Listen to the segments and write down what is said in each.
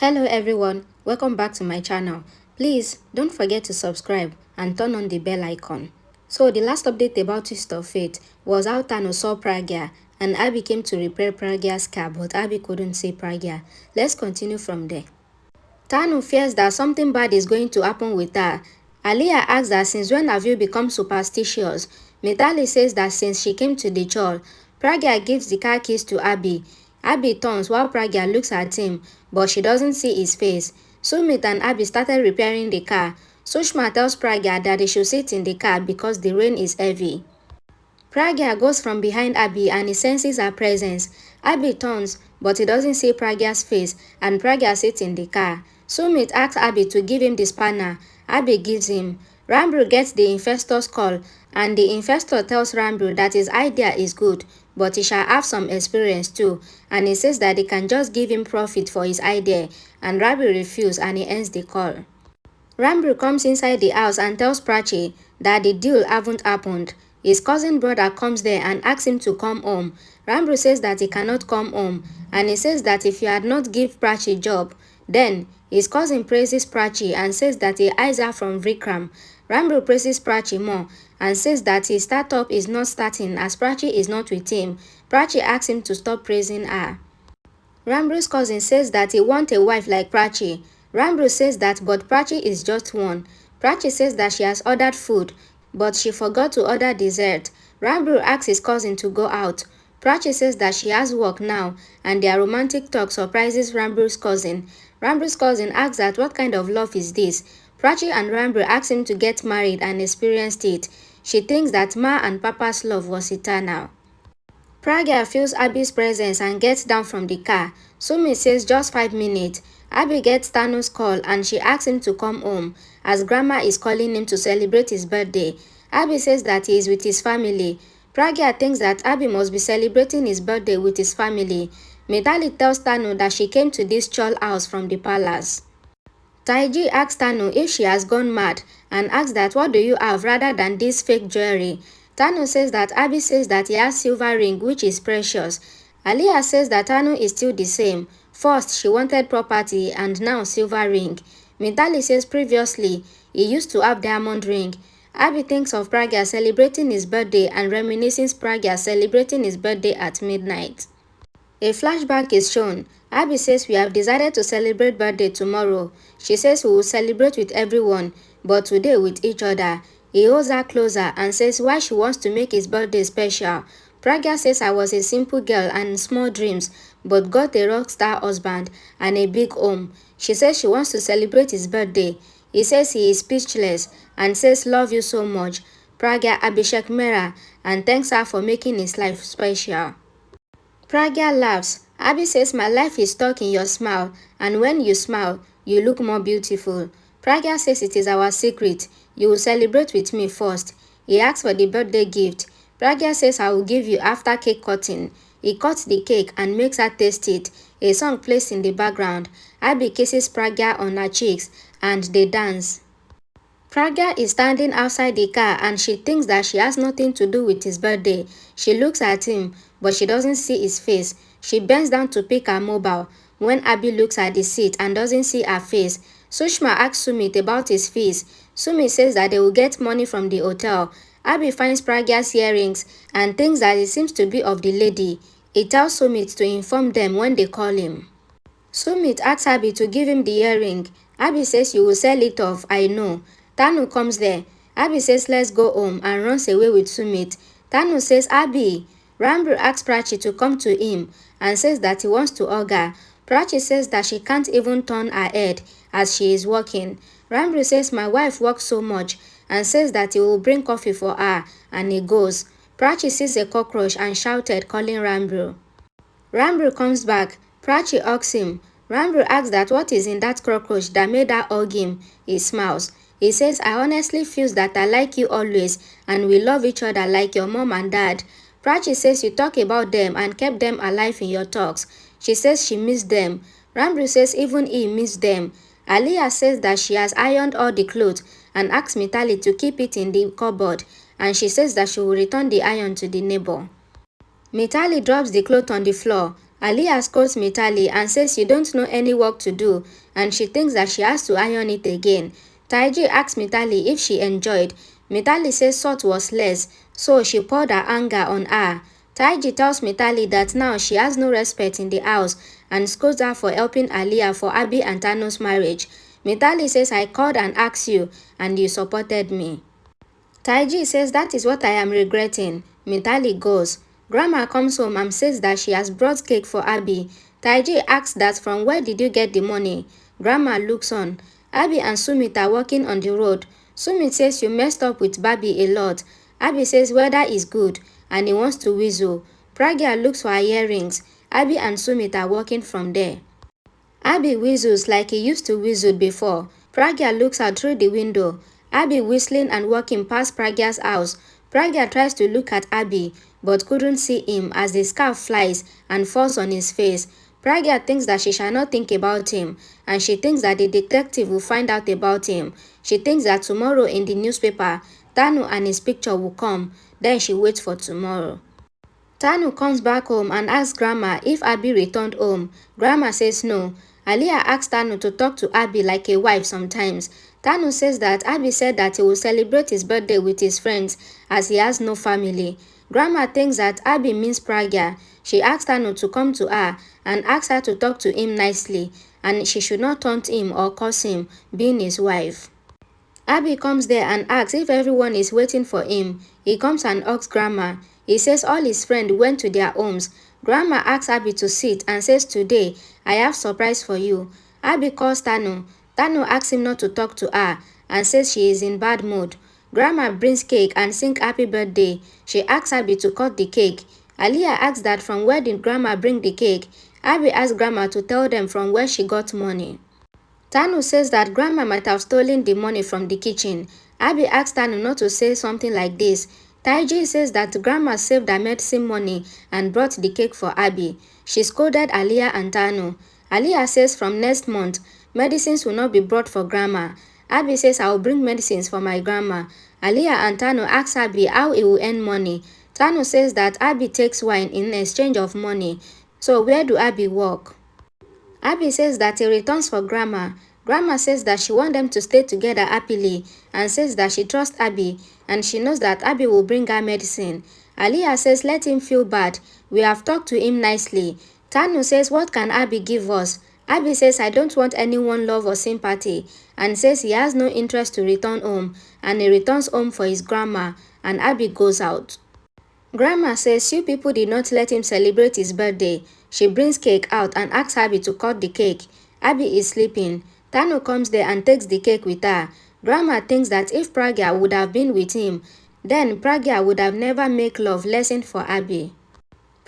Hello everyone, welcome back to my channel. Please don't forget to subscribe and turn on the bell icon. So the last update about Twist of Fate was how Thanos saw Pragya and Abhi came to repair Pragya's car, but Abhi couldn't see Pragya. Let's continue from there. Thanos fears that something bad is going to happen with her. Aliyah asks that since when have you become superstitious? Mithali says that since she came to the chawl. Pragya gives the car keys to Abhi. Abhi turns while Pragya looks at him, but she doesn't see his face. Sumit and Abhi started repairing the car. Sushma tells Pragya that they should sit in the car because the rain is heavy. Pragya goes from behind Abhi and he senses her presence. Abhi turns, but he doesn't see Pragya's face, and Pragya sits in the car. Sumit asks Abhi to give him the spanner. Abhi gives him. Rambru gets the infestor's call, and the infestor tells Rambru that his idea is good, but he shall have some experience too, and he says that he can just give him profit for his idea, and Rambru refuses and he ends the call. Rambru comes inside the house and tells Prachi that the deal haven't happened. His cousin brother comes there and asks him to come home. Rambru says that he cannot come home, and he says that if he had not give Prachi job, then his cousin praises Prachi and says that he eyes her from Vikram. Rambru praises Prachi more and says that his startup is not starting as Prachi is not with him. Prachi asks him to stop praising her. Rambru's cousin says that he wants a wife like Prachi. Rambru says that but Prachi is just one. Prachi says that she has ordered food, but she forgot to order dessert. Rambru asks his cousin to go out. Prachi says that she has work now, and their romantic talk surprises Rambru's cousin. Rambru's cousin asks that what kind of love is this? Prachi and Rambru ask him to get married and experienced it. She thinks that Ma and Papa's love was eternal. Pragya feels Abhi's presence and gets down from the car. Sumi says just 5 minutes. Abhi gets Thanos' call and she asks him to come home as Grandma is calling him to celebrate his birthday. Abhi says that he is with his family. Pragya thinks that Abhi must be celebrating his birthday with his family. Mithali tells Thanos that she came to this chawl house from the palace. Taiji asks Thanos if she has gone mad and asks that what do you have rather than this fake jewelry. Thanos says that Abhi says that he has silver ring which is precious. Aliyah says that Thanos is still the same. First, she wanted property and now silver ring. Mithali says previously, he used to have diamond ring. Abhi thinks of Pragya celebrating his birthday and reminiscing Pragya celebrating his birthday at midnight. A flashback is shown. Abhi says we have decided to celebrate birthday tomorrow. She says we will celebrate with everyone, but today with each other. He holds her closer and says why she wants to make his birthday special. Pragya says I was a simple girl and small dreams, but got a rock star husband and a big home. She says she wants to celebrate his birthday. He says he is speechless and says love you so much. Pragya Abhishek Mera and thanks her for making his life special. Pragya laughs. Abhi says my life is stuck in your smile and when you smile, you look more beautiful. Pragya says it is our secret. You will celebrate with me first. He asks for the birthday gift. Pragya says I will give you after cake cutting. He cuts the cake and makes her taste it. A song plays in the background. Abhi kisses Pragya on her cheeks and they dance. Pragya is standing outside the car and she thinks that she has nothing to do with his birthday. She looks at him, but she doesn't see his face. She bends down to pick her mobile when Abhi looks at the seat and doesn't see her face. Sushma asks Sumit about his fees. Sumit says that they will get money from the hotel. Abhi finds Pragya's earrings and thinks that it seems to be of the lady. He tells Sumit to inform them when they call him. Sumit asks Abhi to give him the earring. Abhi says you will sell it off, I know. Tanu comes there. Abhi says let's go home and runs away with Sumit. Tanu says Abhi. Rambru asks Prachi to come to him and says that he wants to hug her. Prachi says that she can't even turn her head as she is walking. Rambru says my wife works so much and says that he will bring coffee for her and he goes. Prachi sees a cockroach and shouted calling Rambru. Rambru comes back. Prachi hugs him. Rambru asks that what is in that cockroach that made her hug him. He smiles. He says I honestly feel that I like you always and we love each other like your mom and dad. Prachi says you talk about them and kept them alive in your talks. She says she missed them. Rambru says even he missed them. Aliyah says that she has ironed all the clothes and asks Mithali to keep it in the cupboard and she says that she will return the iron to the neighbor. Mithali drops the cloth on the floor Aliyah scolds Mitali and says she don't know any work to do and she thinks that she has to iron it again. Taiji asks Mitali if she enjoyed. Mitali says salt was less, so she poured her anger on her. Taiji tells Mitali that now she has no respect in the house and scolds her for helping Aliyah for Abhi and Tano's marriage. Mitali says, I called and asked you and you supported me. Taiji says that is what I am regretting. Mitali goes. Grandma comes home and says that she has brought cake for Abhi. Taiji asks that from where did you get the money? Grandma looks on. Abhi and Sumit are walking on the road. Sumit says you messed up with Babi a lot. Abhi says weather is good and he wants to whistle. Pragya looks for her earrings. Abhi and Sumit are walking from there. Abhi whistles like he used to whistle before. Pragya looks out through the window. Abhi whistling and walking past Pragya's house. Pragya tries to look at Abhi but couldn't see him as the scarf flies and falls on his face. Pragya thinks that she shall not think about him and she thinks that the detective will find out about him. She thinks that tomorrow in the newspaper, Tanu and his picture will come. Then she waits for tomorrow. Tanu comes back home and asks Grandma if Abhi returned home. Grandma says no. Aliyah asks Tanu to talk to Abhi like a wife sometimes. Tanu says that Abhi said that he will celebrate his birthday with his friends as he has no family. Grandma thinks that Abhi means Pragya. She asks Tanu to come to her and asks her to talk to him nicely and she should not taunt him or curse him being his wife. Abhi comes there and asks if everyone is waiting for him. He comes and asks Grandma. He says all his friends went to their homes. Grandma asks Abhi to sit and says, today, I have surprise for you. Abhi calls Tanu. Tanu asks him not to talk to her and says she is in bad mood. Grandma brings cake and sings happy birthday. She asks Abhi to cut the cake. Aliyah asks that from where did Grandma bring the cake. Abhi asks Grandma to tell them from where she got money. Tanu says that Grandma might have stolen the money from the kitchen. Abhi asks Tanu not to say something like this. Taiji says that Grandma saved her medicine money and brought the cake for Abhi. She scolded Aliyah and Tanu. Aliyah says from next month, medicines will not be brought for Grandma. Abhi says I will bring medicines for my grandma. Aliyah and Tanu ask Abhi how he will earn money. Tanu says that Abhi takes wine in exchange of money. So where do Abhi work? Abhi says that he returns for Grandma. Grandma says that she wants them to stay together happily and says that she trusts Abhi and she knows that Abhi will bring her medicine. Aliyah says let him feel bad. We have talked to him nicely. Tanu says what can Abhi give us? Abhi says I don't want anyone love or sympathy and says he has no interest to return home and he returns home for his grandma and Abhi goes out. Grandma says you people did not let him celebrate his birthday. She brings cake out and asks Abhi to cut the cake. Abhi is sleeping. Tanu comes there and takes the cake with her. Grandma thinks that if Pragya would have been with him, then Pragya would have never make love lesson for Abhi.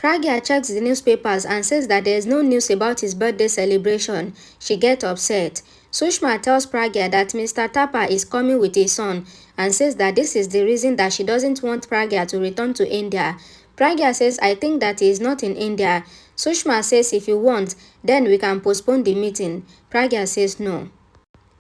Pragya checks the newspapers and says that there is no news about his birthday celebration. She gets upset. Sushma tells Pragya that Mr. Tapa is coming with his son and says that this is the reason that she doesn't want Pragya to return to India. Pragya says, I think that he is not in India. Sushma says if you want, then we can postpone the meeting. Pragya says no.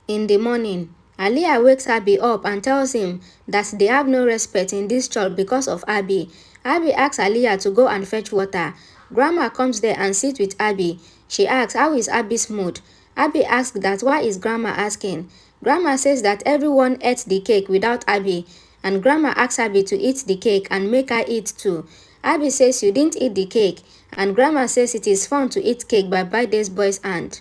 In the morning, Aliyah wakes Abhi up and tells him that they have no respect in this church because of Abhi. Abhi asks Aliyah to go and fetch water. Grandma comes there and sits with Abhi. She asks how is Abhi's mood. Abhi asks that why is Grandma asking. Grandma says that everyone ate the cake without Abhi and Grandma asks Abhi to eat the cake and make her eat too. Abhi says you didn't eat the cake and Grandma says it is fun to eat cake by birthday boy's hand.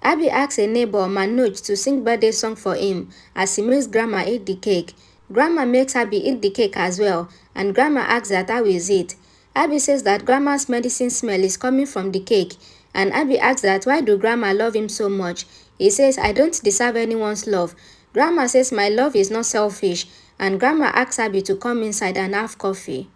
Abhi asks a neighbor, Manoj, to sing birthday song for him as he makes Grandma eat the cake. Grandma makes Abhi eat the cake as well and Grandma asks that how is it. Abhi says that Grandma's medicine smell is coming from the cake and Abhi asks that why do Grandma love him so much. He says I don't deserve anyone's love. Grandma says my love is not selfish and Grandma asks Abhi to come inside and have coffee.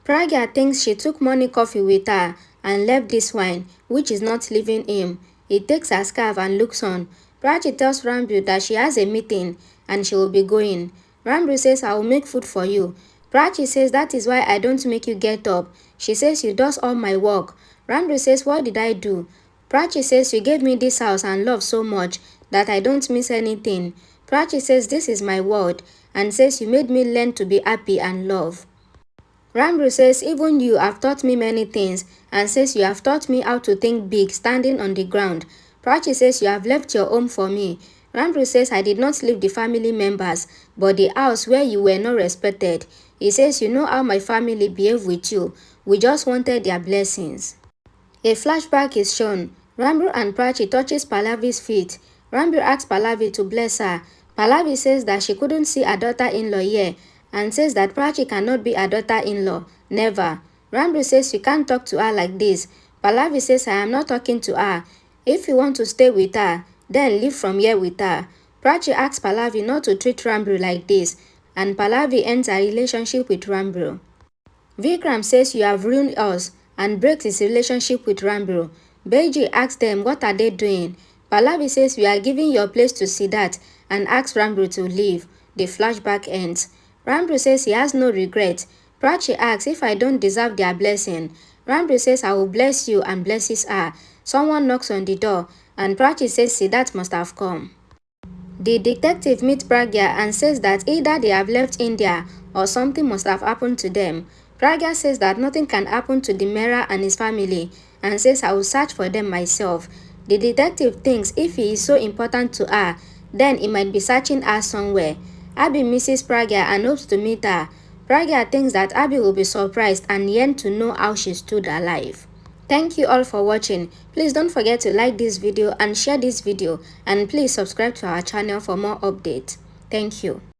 Pragya thinks she took morning coffee with her and left this wine, which is not leaving him. He takes her scarf and looks on. Prachi tells Rambu that she has a meeting and she will be going. Rambu says, I will make food for you. Prachi says, that is why I don't make you get up. She says, you does all my work. Rambu says, what did I do? Prachi says, you gave me this house and love so much that I don't miss anything. Prachi says, this is my word and says, you made me learn to be happy and love. Rambro says, even you have taught me many things, and says you have taught me how to think big, standing on the ground. Prachi says you have left your home for me. Rambro says, I did not leave the family members, but the house where you were not respected. He says, you know how my family behave with you. We just wanted their blessings. A flashback is shown. Rambro and Prachi touches Pallavi's feet. Rambro asks Pallavi to bless her. Pallavi says that she couldn't see her daughter-in-law here and says that Prachi cannot be her daughter-in-law. Never. Rambro says you can't talk to her like this. Pallavi says I am not talking to her. If you want to stay with her, then leave from here with her. Prachi asks Pallavi not to treat Rambro like this, and Pallavi ends her relationship with Rambro. Vikram says you have ruined us and breaks his relationship with Rambro. Beji asks them what are they doing. Pallavi says we are giving your place to Siddharth and asks Rambro to leave. The flashback ends. Rambro says he has no regret. Prachi asks if I don't deserve their blessing. Rambro says I will bless you and blesses her. Someone knocks on the door and Prachi says Siddharth must have come. The detective meets Pragya and says that either they have left India or something must have happened to them. Pragya says that nothing can happen to the Mera and his family and says I will search for them myself. The detective thinks if he is so important to her, then he might be searching her somewhere. Abhi misses Pragya and hopes to meet her. Pragya thinks that Abhi will be surprised and yearn to know how she stood alive. Thank you all for watching. Please don't forget to like this video and share this video, and please subscribe to our channel for more updates. Thank you.